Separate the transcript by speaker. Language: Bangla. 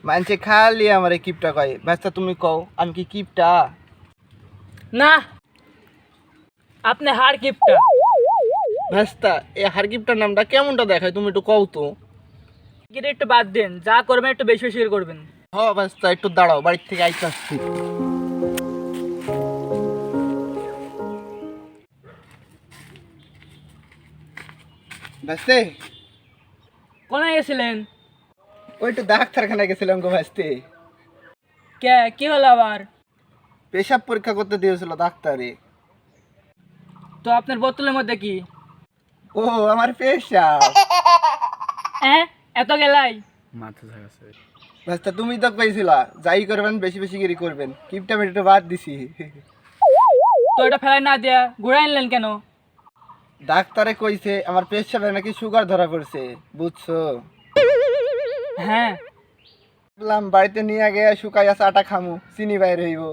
Speaker 1: মানছে খালি আমারে কিপটা কয়, ভাস্তা তুমি কও আমি কি কিপটা?
Speaker 2: না, আপনি হার কিপটা।
Speaker 1: ভাস্তা এই হারকিপটার নামটা কেমনটা দেখায় তুমি একটু কও তো।
Speaker 2: এটা একটু বাদ দেন, যা করবেন একটু বেশি বেশি করে করবেন।
Speaker 1: হ ভাস্তা একটু দাঁড়াও, বাড়ির থেকে আইতাছি। ভাস্তে
Speaker 2: কোথায় গেছিলেন?
Speaker 1: ওই একটু ডাক্তারখানায় গেছিলাম গো ভাস্তে।
Speaker 2: কে, কি হলো আবার?
Speaker 1: পেশাব পরীক্ষা করতে দিয়েছিল ডাক্তারে।
Speaker 2: তো আপনার বোতলের মধ্যে কি?
Speaker 1: ও আমার পেশাব।
Speaker 2: হ্যাঁ, এত গেলাই?
Speaker 1: ভাস্তা তুমি তো কইছিলা যাই করবেন বেশি বেশি করে করবেন, কিপটা মেটে বাদ দিছি।
Speaker 2: তো এটা ফেলাই না দিয়া ঘুরে আনলেন কেন?
Speaker 1: ডাক্তারে কইছে আমার পেশাবে নাকি সুগার ধরা পড়ছে, বুঝছো?
Speaker 2: হ্যাঁ,
Speaker 1: বললাম বাড়িতে নিয়ে গিয়ে শুকাইয়া চাটা খামু, চিনি বাইরে হইব।